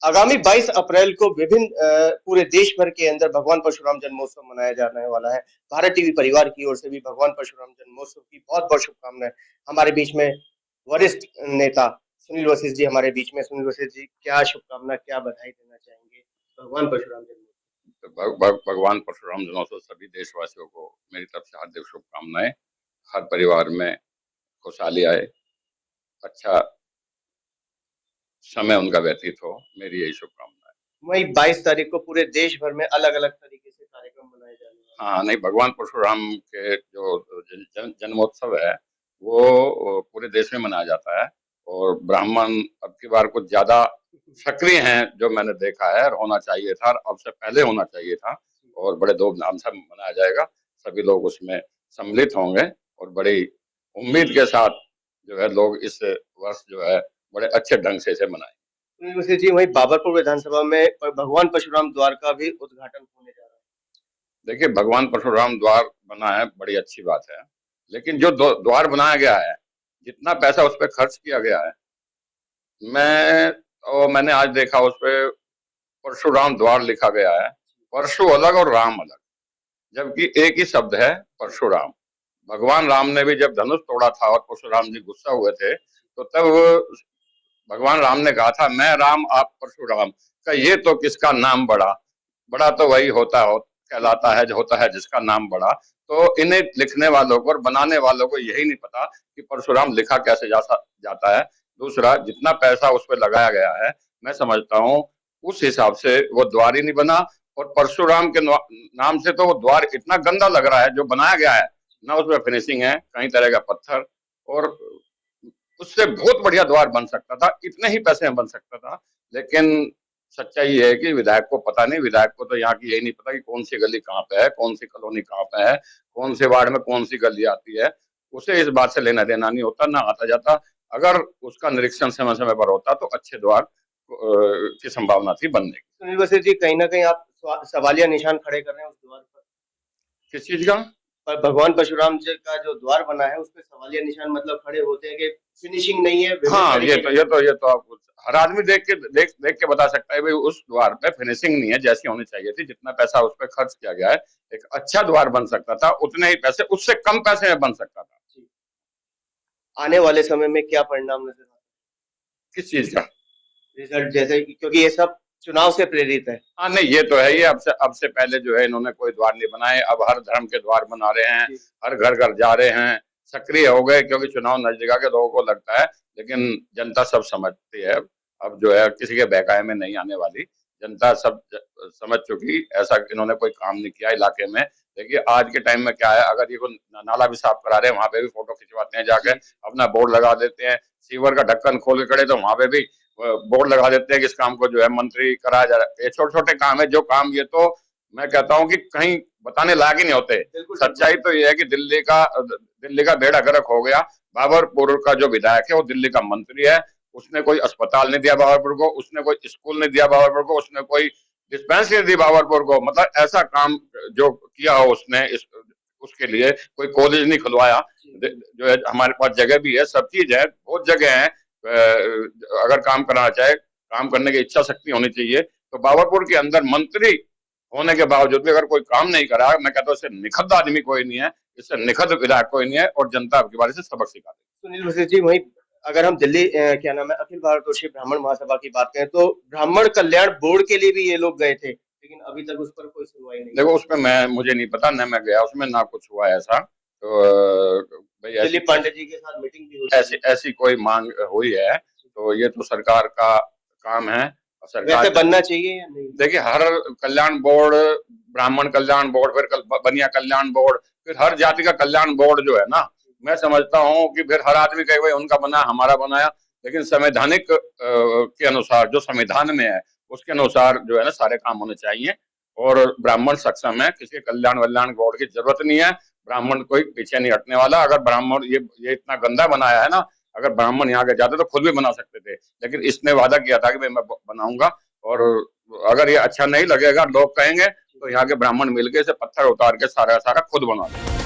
आगामी 22 अप्रैल को विभिन्न पूरे देश भर के अंदर भगवान परशुराम जन्मोत्सव मनाया जाने वाला है। भारत टीवी परिवार की ओर से भी भगवान परशुराम जन्मोत्सव की बहुत-बहुत शुभकामनाएँ। हमारे बीच में वरिष्ठ नेता सुनील वशिष्ठ जी हमारे बीच में। सुनील वशिष्ठ जी, क्या शुभकामना, क्या बधाई देना चाहेंगे भगवान परशुराम जन्मोत्सव? तो भगवान परशुराम जन्मोत्सव सभी देशवासियों को मेरी तरफ से हार्दिक शुभकामनाएं। हर परिवार में खुशहाली आए, अच्छा समय उनका व्यतीत हो, मेरी यही शुभकामना है। वही 22 तारीख को पूरे देश भर में अलग-अलग तरीके से कार्यक्रम मनाए जाने वाले हैं। हाँ, नहीं, भगवान परशुराम के जो जन्मोत्सव है वो पूरे देश में मनाया जाता है और ब्राह्मण अब की बार कुछ ज्यादा सक्रिय हैं जो मैंने देखा है, और होना चाहिए था, अब से पहले होना चाहिए था, और बड़े धूमधाम से मनाया जाएगा। सभी लोग उसमें सम्मिलित होंगे और बड़ी उम्मीद के साथ जो है लोग इस वर्ष जो है बड़े अच्छे ढंग से इसे मनाएं। सुनील वशिष्ठ जी, वही बाबरपुर विधानसभा में भगवान परशुराम द्वार का भी उद्घाटन होने जा रहा है। देखिए, भगवान परशुराम द्वार बना है, बड़ी अच्छी बात है, लेकिन जो द्वार बनाया गया है, जितना पैसा उस पर खर्च किया गया है, मैंने आज देखा उस पे परशुराम द्वार लिखा गया है, परशु अलग और राम अलग, जबकि एक ही शब्द है परशुराम। भगवान राम ने भी जब धनुष तोड़ा था और परशुराम जी गुस्सा हुए थे, तो तब भगवान राम ने कहा था, मैं राम आप परशुराम, का ये तो किसका नाम बड़ा, बड़ा तो वही कहलाता है जो होता है जिसका नाम बड़ा। तो इन्हें लिखने वालों को और बनाने वालों को यही नहीं पता कि परशुराम लिखा कैसे जाता है। दूसरा, जितना पैसा उस पर लगाया गया है, मैं समझता हूँ उस हिसाब से वो द्वार ही नहीं बना, और परशुराम के नाम से तो वो द्वार इतना गंदा लग रहा है जो बनाया गया है, ना उसमें फिनिशिंग है, कई तरह का पत्थर, और उससे बहुत बढ़िया द्वार बन सकता था, इतने ही पैसे में बन सकता था। लेकिन सच्चाई ये है कि विधायक को पता नहीं, विधायक को तो यहाँ की यही नहीं पता कि कौन सी गली कहाँ पे है, कौन सी कॉलोनी कहाँ पे है, कौन से वार्ड में कौन सी गली आती है, उसे इस बात से लेना देना नहीं होता, ना आता जाता। अगर उसका निरीक्षण समय समय पर होता तो अच्छे द्वार की संभावना थी बनने की। सुनील वशिष्ठ जी, कहीं ना कहीं आप सवालिया निशान खड़े कर रहे हैं उस द्वार पर। किस चीज का? पर भगवान परशुराम जी का जो द्वार बना है उस पर सवालिया निशान मतलब खड़े होते हैं कि फिनिशिंग नहीं है। हाँ, ये तो आप हर आदमी देख के बता सकता है भाई उस द्वार पे फिनिशिंग नहीं है जैसी होनी चाहिए थी। जितना पैसा उस पर खर्च किया गया है, एक अच्छा द्वार बन सकता था, उतने ही पैसे, उससे कम पैसे में बन सकता था। आने वाले समय में क्या परिणाम नजर आता है? किस चीज का रिजल्ट, जैसे क्योंकि ये सब चुनाव से प्रेरित है। हाँ, नहीं, ये तो है, ये अब से पहले जो है इन्होंने कोई द्वार नहीं बनाए, अब हर धर्म के द्वार बना रहे हैं, हर घर घर जा रहे हैं, सक्रिय हो गए, क्योंकि चुनाव नजदीक के लोगों को लगता है। लेकिन जनता सब समझती है, अब जो है किसी के बहकावे में नहीं आने वाली, जनता सब समझ चुकी। ऐसा इन्होंने कोई काम नहीं किया इलाके में। देखिए, आज के टाइम में क्या है, अगर ये नाला भी साफ करा रहे हैं, वहां पे भी फोटो खिंचवाते हैं, जाके अपना बोर्ड लगा देते हैं। सीवर का ढक्कन खोल के खड़े तो वहां पे भी बोर्ड लगा देते हैं कि इस काम को जो है मंत्री कराया जा रहा है। ये छोटे छोटे काम है, जो काम ये तो मैं कहता हूँ कि कहीं बताने लायक ही नहीं होते। सच्चाई तो ये है कि दिल्ली का बेड़ा गर्क हो गया। बाबरपुर का जो विधायक है वो दिल्ली का मंत्री है, उसने कोई अस्पताल नहीं दिया बाबरपुर को, उसने कोई स्कूल नहीं दिया बाबरपुर को, उसने कोई डिस्पेंसरी नहीं दी बाबरपुर को। मतलब ऐसा काम जो किया हो उसने, उसके लिए कोई कॉलेज नहीं खुलवाया। जो है हमारे पास जगह भी है, सब चीज है, बहुत जगह है। अगर काम कराना चाहे, काम करने की इच्छा शक्ति होनी चाहिए। तो बाबरपुर के अंदर मंत्री होने के बावजूद भी अगर कोई काम नहीं करा, मैं कहता हूँ इससे निखद्द आदमी कोई नहीं है, इससे निखद्द विधायक कोई नहीं है, और जनता आपके बारे से सबक सिखा देगी। सुनील वशिष्ठ जी, वही अगर हम दिल्ली क्या नाम है अखिल भारतीय ब्राह्मण महासभा की बात करें तो ब्राह्मण कल्याण बोर्ड के लिए भी ये लोग गए थे, लेकिन अभी तक उस पर कोई सुनवाई नहीं। देखो, उसमें मुझे नहीं पता, न मैं गया उसमें, ना कुछ हुआ ऐसा। तो दिलीप पांडे जी के साथ मीटिंग भी हुई, ऐसी कोई मांग हुई है तो ये तो सरकार का काम है। सरकार वैसे बनना चाहिए या नहीं? देखिए, हर कल्याण बोर्ड, ब्राह्मण कल्याण बोर्ड, फिर बनिया कल्याण बोर्ड, फिर हर जाति का कल्याण बोर्ड जो है ना, मैं समझता हूँ कि फिर हर आदमी कहे भाई उनका बना, हमारा बनाया। लेकिन संवैधानिक के अनुसार, जो संविधान में है उसके अनुसार जो है ना सारे काम होने चाहिए, और ब्राह्मण सक्षम है, किसी कल्याण वल्याण बोर्ड की जरूरत नहीं है। ब्राह्मण कोई पीछे नहीं हटने वाला। अगर ब्राह्मण ये इतना गंदा बनाया है ना, अगर ब्राह्मण यहाँ के जाते तो खुद भी बना सकते थे, लेकिन इसने वादा किया था कि भाई मैं बनाऊंगा, और अगर ये अच्छा नहीं लगेगा, लोग कहेंगे, तो यहाँ के ब्राह्मण मिलके इसे पत्थर उतार के सारा खुद बना देंगे।